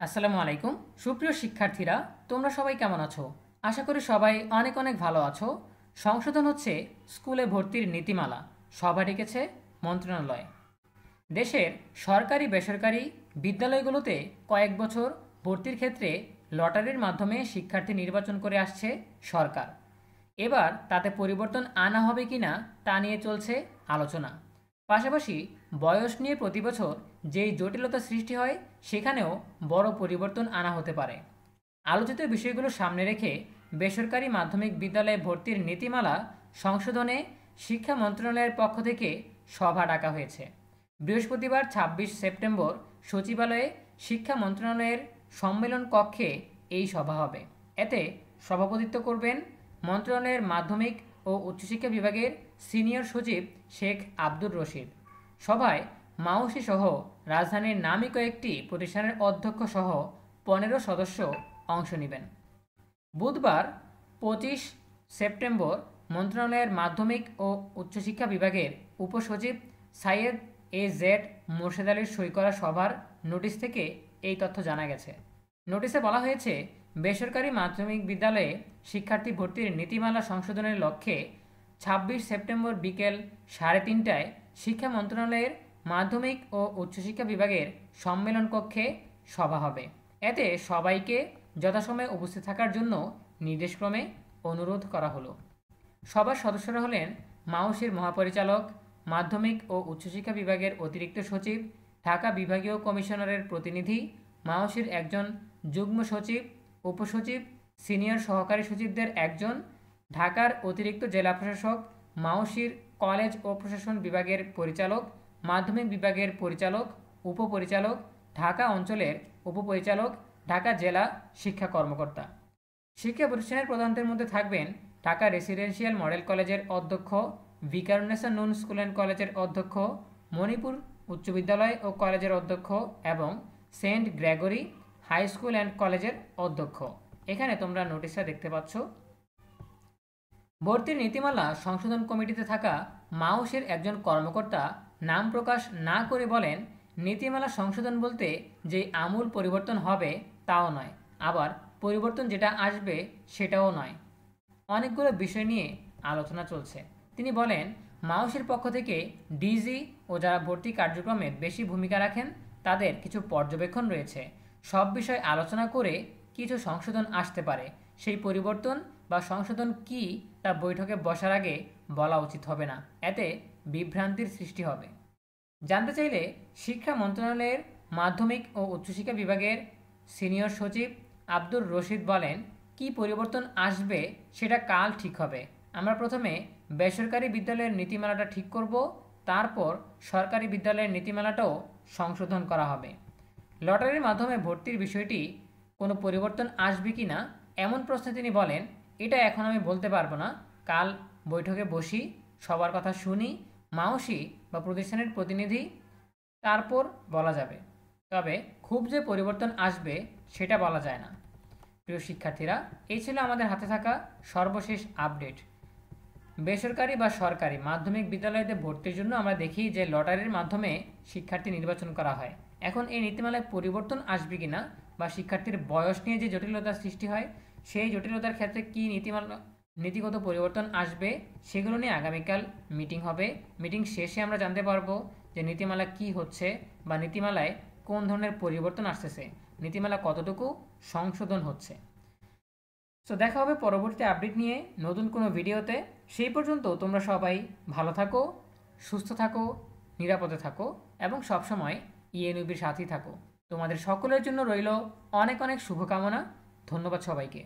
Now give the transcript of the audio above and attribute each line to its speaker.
Speaker 1: আসসালামু আলাইকুম। সুপ্রিয় শিক্ষার্থীরা, তোমরা সবাই কেমন আছো? আশা করি সবাই অনেক অনেক ভালো আছো। সংশোধন হচ্ছে স্কুলে ভর্তির নীতিমালা, সভা ডেকেছে মন্ত্রণালয়। দেশের সরকারি বেসরকারি বিদ্যালয়গুলোতে কয়েক বছর ভর্তির ক্ষেত্রে লটারির মাধ্যমে শিক্ষার্থী নির্বাচন করে আসছে সরকার। এবার তাতে পরিবর্তন আনা হবে কিনা তা নিয়ে চলছে আলোচনা। পাশাপাশি বয়স নিয়ে প্রতি বছর যেই জটিলতা সৃষ্টি হয় সেখানেও বড় পরিবর্তন আনা হতে পারে। আলোচিত বিষয়গুলো সামনে রেখে বেসরকারি মাধ্যমিক বিদ্যালয়ে ভর্তির নীতিমালা সংশোধনে শিক্ষা মন্ত্রণালয়ের পক্ষ থেকে সভা ডাকা হয়েছে। বৃহস্পতিবার ২৬ সেপ্টেম্বর সচিবালয়ে শিক্ষা মন্ত্রণালয়ের সম্মেলন কক্ষে এই সভা হবে। এতে সভাপতিত্ব করবেন মন্ত্রণালয়ের মাধ্যমিক ও উচ্চশিক্ষা বিভাগের সিনিয়র সচিব শেখ আব্দুর রশিদ। সভায় মাউসি সহ রাজধানীর নামী কয়েকটি প্রতিষ্ঠানের অধ্যক্ষ সহ ১৫ সদস্য অংশ নেবেন। বুধবার ২৫ সেপ্টেম্বর মন্ত্রণালয়ের মাধ্যমিক ও উচ্চশিক্ষা বিভাগের উপসচিব সাইয়েদ এ জেড মোর্শেদ আলীর সই করা সভার নোটিশ থেকে এই তথ্য জানা গেছে। নোটিশে বলা হয়েছে, বেসরকারি মাধ্যমিক বিদ্যালয়ে শিক্ষার্থী ভর্তির নীতিমালা সংশোধনের লক্ষ্যে ২৬ সেপ্টেম্বর বিকেল ৩:৩০টায় শিক্ষা মন্ত্রণালয়ের মাধ্যমিক ও উচ্চশিক্ষা বিভাগের সম্মেলন কক্ষে সভা হবে। এতে সবাইকে যথাসময়ে উপস্থিত থাকার জন্য নির্দেশক্রমে অনুরোধ করা হলো। সভার সদস্যরা হলেন মাউসির মহাপরিচালক, মাধ্যমিক ও উচ্চশিক্ষা বিভাগের অতিরিক্ত সচিব, ঢাকা বিভাগীয় কমিশনারের প্রতিনিধি, মাউসির একজন যুগ্ম সচিব, উপসচিব, সিনিয়র সহকারী সচিবদের একজন, ঢাকার অতিরিক্ত জেলা প্রশাসক, মাউসির কলেজ ও প্রশাসন বিভাগের পরিচালক, মাধ্যমিক বিভাগের পরিচালক, উপপরিচালক, ঢাকা অঞ্চলের উপপরিচালক, ঢাকা জেলা শিক্ষা কর্মকর্তা। শিক্ষা প্রতিষ্ঠানের প্রধানদের মধ্যে থাকবেন ঢাকা রেসিডেন্সিয়াল মডেল কলেজের অধ্যক্ষ, ভিকারুন্নেসা নূন স্কুল অ্যান্ড কলেজের অধ্যক্ষ, মণিপুর উচ্চ বিদ্যালয় ও কলেজের অধ্যক্ষ এবং Saint Gregory high school and কলেজের অধ্যক্ষ। এখানে তোমরা নোটিশটা দেখতে পাচ্ছ। ভর্তির নীতিমালা সংশোধন কমিটিতে থাকা মাউসের একজন কর্মকর্তা নাম প্রকাশ না করে বলেন, নীতিমালা সংশোধন বলতে যে আমূল পরিবর্তন হবে তাও নয়, আবার পরিবর্তন যেটা আসবে সেটাও নয়। অনেকগুলো বিষয় নিয়ে আলোচনা চলছে। তিনি বলেন, মাউসের পক্ষ থেকে ডিজি ও যারা ভর্তি কার্যক্রমে বেশি ভূমিকা রাখেন তাদের কিছু পর্যবেক্ষণ রয়েছে। সব বিষয় আলোচনা করে কিছু সংশোধন আসতে পারে। সেই পরিবর্তন বা সংশোধন কি তা বৈঠকে বসার আগে বলা উচিত হবে না, এতে বিভ্রান্তির সৃষ্টি হবে। জানতে চাইলে শিক্ষা মন্ত্রণালয়ের মাধ্যমিক ও উচ্চশিক্ষা বিভাগের সিনিয়র সচিব আব্দুর রশিদ বলেন, কি পরিবর্তন আসবে সেটা কাল ঠিক হবে। আমরা প্রথমে বেসরকারি বিদ্যালয়ের নীতিমালাটা ঠিক করব, তারপর সরকারি বিদ্যালয়ের নীতিমালাটাও সংশোধন করা হবে। লটারির মাধ্যমে ভর্তির বিষয়টি কোনো পরিবর্তন আসবে কি না এমন প্রশ্নে তিনি বলেন, এটা এখন আমি বলতে পারবো না, কাল বৈঠকে বসি, সবার কথা শুনি, মাউসি বা প্রতিষ্ঠানের প্রতিনিধি, তারপর বলা যাবে। তবে খুব যে পরিবর্তন আসবে সেটা বলা যায় না। প্রিয় শিক্ষার্থীরা, এই ছিল আমাদের হাতে থাকা সর্বশেষ আপডেট। বেসরকারি বা সরকারি মাধ্যমিক বিদ্যালয়তে ভর্তির জন্য আমরা দেখি যে লটারির মাধ্যমে শিক্ষার্থী নির্বাচন করা হয়। এখন এই নীতিমালায় পরিবর্তন আসবে কিনা বা শিক্ষার্থীর বয়স নিয়ে যে জটিলতার সৃষ্টি হয় সেই জটিলতার ক্ষেত্রে কি নীতিগত পরিবর্তন আসবে সেগুলো নিয়ে আগামীকাল মিটিং হবে। মিটিং শেষে আমরা জানতে পারবো যে নীতিমালা কি হচ্ছে বা নীতিমালায় কোন ধরনের পরিবর্তন আসতেছে, নীতিমালা কতটুকু সংশোধন হচ্ছে। তো দেখা হবে পরবর্তী আপডেট নিয়ে নতুন কোনো ভিডিওতে। সেই পর্যন্ত তোমরা সবাই ভালো থাকো, সুস্থ থাকো, নিরাপদে থাকো এবং সবসময় ইএনইউবির সাথেই থাকো। তোমাদের সকলের জন্য রইল অনেক অনেক শুভকামনা। ধন্যবাদ সবাইকে।